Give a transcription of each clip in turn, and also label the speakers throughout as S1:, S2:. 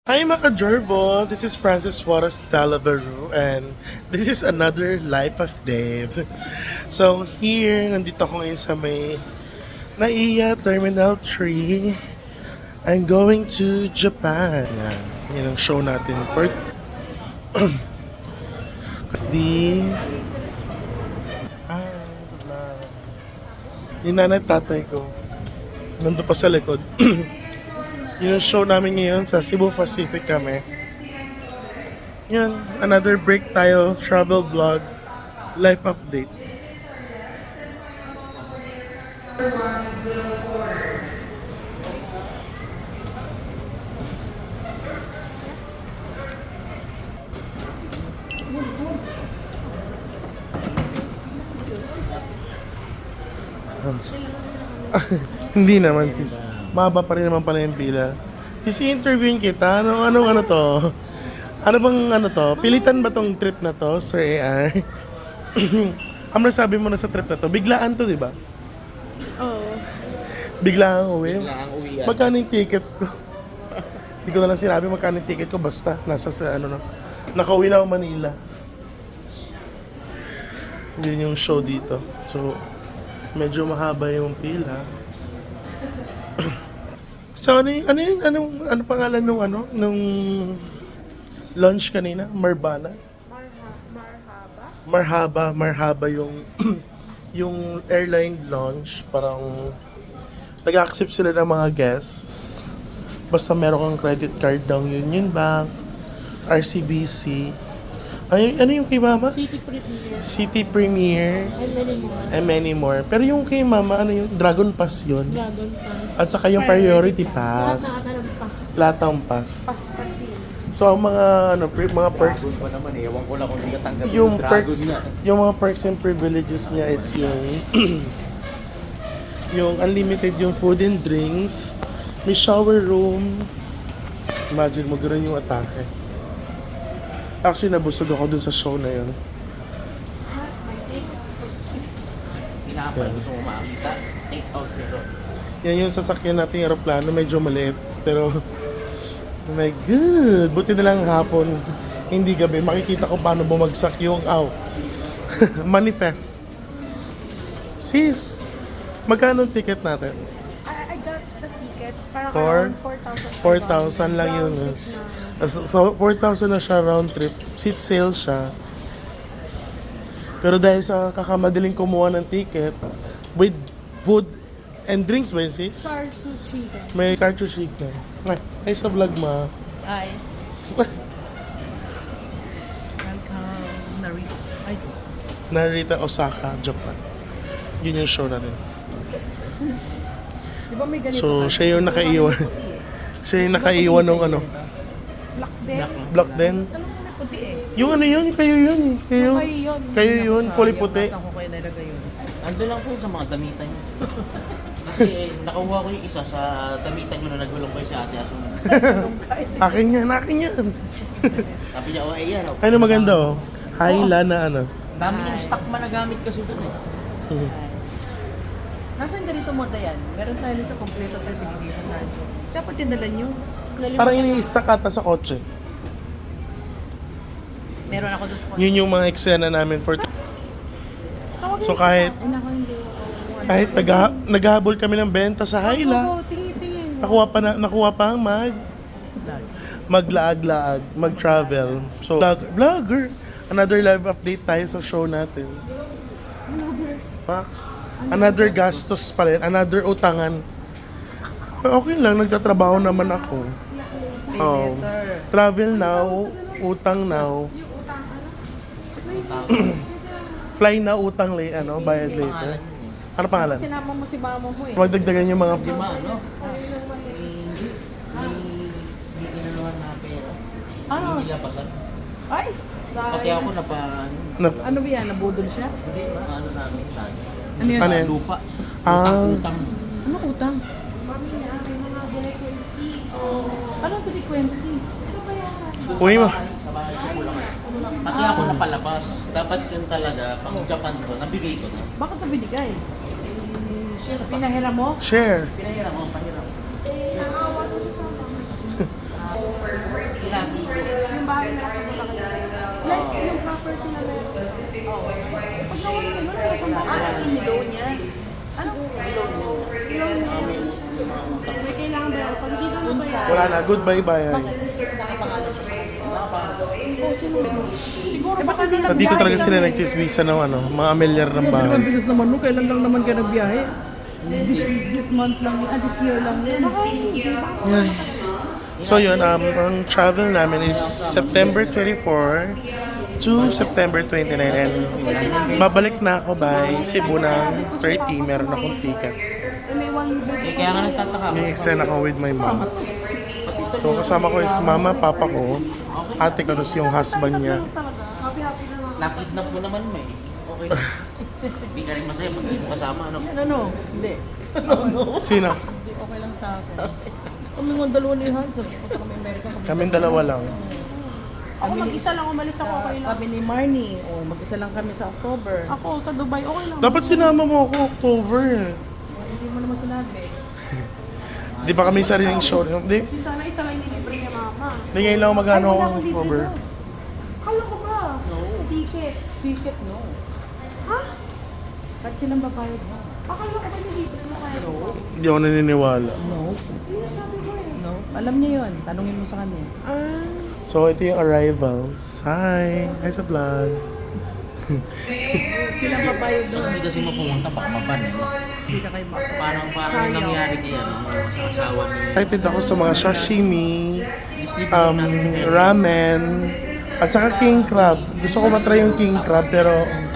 S1: Hi mga Jorbo! This is Francis Juarez Talaveru and this is another Life of Dave. So here, nandito ako ngayon sa may Naiya Terminal 3. I'm going to Japan. Yan ang show natin for the sabla. Yung nanay at tatay ko nandun pa sa likod. Yung show namin ngayon sa Cebu Pacific kami. Yan, another break tayo, travel vlog, life update. Hindi naman sis. Mahaba pa rin naman pala yung pila. Interviewin kita. Ano to? Ano bang ano to? Pilitan ba tong trip na to, Sir AR? Ang sabi mo na sa trip na to, biglaan to, di ba?
S2: Oo.
S1: Biglaan uwi.
S3: Biglaang uwian.
S1: Magkano yung ticket ko? Hindi ko na lang sinabi magkano yung ticket ko. Basta, nasa sa ano na. Nakauwi na ako Manila. Yun yung show dito. So, medyo mahaba yung pila. So, ano pangalan nung launch kanina? Marhaba yung yung airline launch. Parang nag-accept sila ng mga guests. Basta meron kang credit card ng Union Bank, RCBC. Ano yung kay Mama? City Premier. And many more. Pero yung kay Mama, ano yung Dragon Pass yun?
S2: Dragon Pass.
S1: At saka yung Priority Pass. Lahat ng pass. So ang mga mga perks,
S3: Dragon pa naman eh. Ewan ko lang kung hindi ka tanggapin
S1: yung
S3: Dragon
S1: perks,
S3: niya.
S1: yung mga perks and privileges niya is yung yung unlimited yung food and drinks, may shower room. Imagine mo gano'n yung atake. Actually nabusog ako dun sa show na yun.
S3: Tinapay, gusto mo makakita. Take out pero.
S1: Yan yung sasakyan nating aeroplano, medyo maliit. Pero, oh my God! Buti na lang hapon, hindi gabi. Makikita ko paano bumagsak yung, manifest. Sis, magkano ang ticket natin?
S2: I got the ticket. Parang
S1: For?
S2: around 4,000.
S1: 4,000 lang yun. So, 4,000 na siya round trip. Seat sale siya. Pero dahil sa kakamadaling kumuha ng ticket, with food and drinks ba yun, sis?
S2: Car sushi.
S1: May cartridge chicken. Ay, sa vlog ma.
S2: Ay. Welcome. Narita. Ay.
S1: Narita, Osaka, Japan. Yun yung show natin.
S2: Di ba may ganito
S1: So,
S2: ka?
S1: siya yung nakaiwan. Siya yung nakaiwan ng ano.
S2: Black din.
S1: Black din.
S2: Alam mo may puti eh.
S1: Yung ano yun, kayo yun. Kayo,
S2: Kayo yun.
S1: kayo yun, kulay puti.
S2: Nasaan ko kayo nilagay yun?
S3: Ando lang po sa mga damitan niyo. Kasi nakuha ko yung isa sa damitan niyo na nagulong ko sa ate Asun.
S1: Akin yan, akin yan.
S3: Sabi niya, oh ayan. Oh.
S1: Ano maganda oh. Haila na ano.
S3: Dami yung stock man na gamit kasi doon eh.
S2: Nasaan ganito mo yan? Meron tayo nito kompleto tayo binigay sa tayo. Dapat dinala nyo.
S1: Parang ini-stack ata sa kotse.
S2: Meron ako doon sa
S1: Yun yung mga eksena namin for So kahit
S2: Ay, naku, hindi.
S1: kahit naghahabol kami ng benta sa Haila,
S2: Tingin.
S1: nakuha pa ang maglaag-laag, mag-travel. So vlogger, another live update tayo sa show natin. Pak, another gastos pa rin, another utangan. Okay lang, nagtatrabaho naman ako. Oh, travel now, utang now. Fly na, utang bayad later. Ano pangalan?
S2: Sinama mo si mama mo eh.
S1: Magdagdagan yung mga
S3: Di ba ano? Hindi tinulungan na pera.
S2: Ano?
S3: Hindi lapasan.
S2: Ay!
S3: Pati ako napa
S2: Ano ba yan? Nabudol siya?
S3: Hindi, ano namin tayo.
S2: Ano yun?
S1: Ano yan?
S3: Lupa.
S1: Ah.
S3: Utang-utang.
S2: Ano utang? Ano ang delinquency?
S1: Uy mo.
S3: Sa bahay sa Bulacan. Pati ako napalabas. Dapat yun talaga, pang Japan ko, nabigay ko na.
S2: Bakit ito binigay? Pinahiram mo?
S1: Share.
S3: Pinahiram ko, pahiram.
S4: nasa Bulacan. Like, yung property na meron. Oo. Pag nawala na, wala na siyang bayaran.
S2: Loan niya. Ano?
S4: Loan na yan. May kailangan bayaran. Pag hindi doon nabayaran,
S1: Wala na, goodbye bayan.
S2: Nakapangalan siya.
S4: siguro baka di
S1: At dito talaga sila nagtisbisa ng ano, mga amilyar ng bahay.
S2: Bilis naman no, kailan lang naman ka nagbiyahe? This month lang, this year lang yun.
S1: Yan. So yun, ang travel namin is September 24 to September 29 and babalik na ako by Cebu ng 30, meron akong ticket.
S4: may one
S3: Eh, kaya nga nagtataka ako.
S1: May extend ako with my mom. So kasama ko is mama, papa ko, ate ko, tapos yung husband niya.
S4: happy na mga.
S3: Nakidnap mo naman mo eh. Okay lang. Hindi ka rin masaya pag hindi mo kasama, ano?
S2: Ano? Hindi.
S1: Sino?
S2: Hindi, okay lang sa akin. Kami nga dalawa ni Hans, punta kami Amerika.
S1: Kaming dalawa lang.
S4: Ako mag-isa lang, umalis ako, okay lang.
S2: Kami ni Marnie, mag-isa lang kami sa October.
S4: Ako sa Dubai, okay lang.
S1: Dapat sinama mo ako October.
S2: Hindi mo naman sinabi.
S1: Di ba kami sariling show? Di,
S4: Sana isa lang nilibre niya mama.
S1: di ngayon lang magano
S4: Ay, wala
S1: ako
S4: akong libre
S1: October.
S4: doon. Kala ko ba?
S2: No.
S4: Ticket.
S2: Ticket, no.
S4: Ha?
S2: Ba't silang babayad mo?
S4: Akala ko ba nilibre mo kaya?
S1: Hindi ako naniniwala.
S2: No.
S4: Sinasabi ko eh.
S2: No. Alam niya yun. Tanungin mo sa kanya.
S1: So ito yung arrivals. Hi! Hi sa vlog.
S2: Silang babayad doon.
S3: Hindi kasi mapumunta, baka maban eh.
S2: Hindi ka kayo maka.
S3: Parang nangyari kay ano, sa asawa ni...
S1: Excited ako sa mga sashimi,
S3: Sleep natin sa Mary.
S1: ramen, at saka king crab. Gusto ko matry yung king crab pero
S3: Yung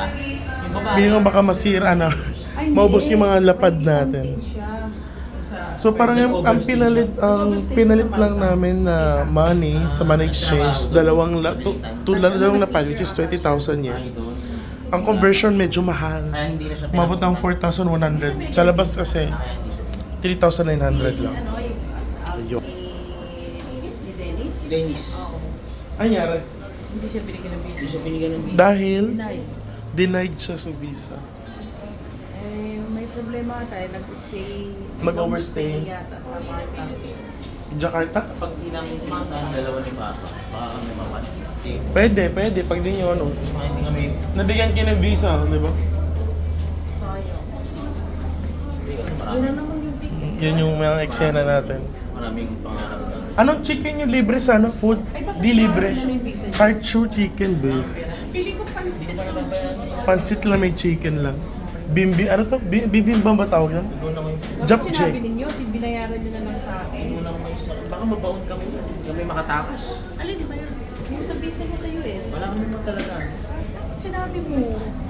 S3: babae,
S1: hindi ko baka masira na. Maubos yung mga lapad natin.
S2: Siya.
S1: So parang ang pinalit lang namin na money sa money exchange, dalawang lapad which is 20,000 yen.
S3: ay doon.
S1: Ang conversion medyo mahal.
S3: Kaya hindi na siya
S1: Umabot ng 4,100. Sa labas kasi 3,900 lang.
S2: Ano yung
S1: Ayun.
S2: ni Dennis?
S3: Dennis.
S1: Anyari?
S2: Hindi siya binigyan ng
S3: Hindi
S2: visa.
S3: siya binigyan ng visa.
S1: Dahil
S2: Denied.
S1: denied siya sa visa.
S2: May problema tayo. Nag-stay.
S1: Mag-overstay.
S2: Yata sa Marta.
S1: Jakarta?
S3: Pag di namin pinunta ang dalawa ni Papa, baka kami mapas.
S1: Pwede. Pag di nyo ano.
S3: Baka hindi kami...
S1: Nabigyan kayo ng visa, di ba?
S2: Sayang.
S3: Hindi kasi
S2: Yun na
S3: marami.
S2: naman yung ticket.
S1: Yan yung mga eksena natin.
S3: Maraming pangarap na.
S1: Anong chicken yung libre sa ano? Food? Di libre. Karchu chicken base.
S4: Pili ko pansit.
S1: Pansit lang may chicken lang. Bimbi, ano to? Bibimbang ba tawag yan?
S3: Doon ako yung...
S4: Sinabi
S1: Japchae.
S4: ninyo, binayaran nyo na lang sa akin.
S3: Doon ako may... Baka mabaon kami. Kami makatakas.
S4: Alin ba yun? Yung sa visa mo sa US.
S3: Wala kami naman talaga.
S4: Sinabi mo.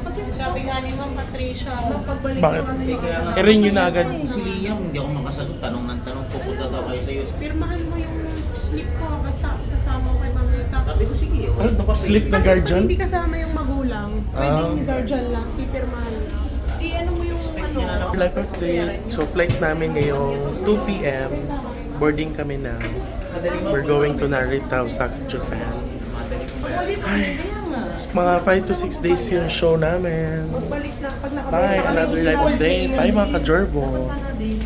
S4: Kasi sabi nga ni Ma'am Patricia, mapagbalik
S1: Bakit?
S4: mo
S3: Eh, kaya nga...
S1: I-renew na agad.
S3: Si Liam, hindi ako makasagot. Tanong ng tanong. Pupunta daw kayo sa US.
S4: Pirmahan mo yung slip ko basta sasama ko kay Ma'am Rita.
S3: Sabi ko, sige. Okay.
S1: Ano, slip na
S4: Kasi
S1: guardian?
S4: pag hindi kasama yung magulang, pwedeng
S1: Ah.
S4: guardian lang, pipirmahan lang. I-ano mo yung ano.
S1: Life update. So flight namin ngayong 2 p.m. Boarding kami na. We're going to Narita, Osaka, Japan. Ay, mga 5 to 6 days yung show namin.
S4: Balik na, pag
S1: Bye, another life update. Bye mga ka-Jorbo.
S4: Sana din.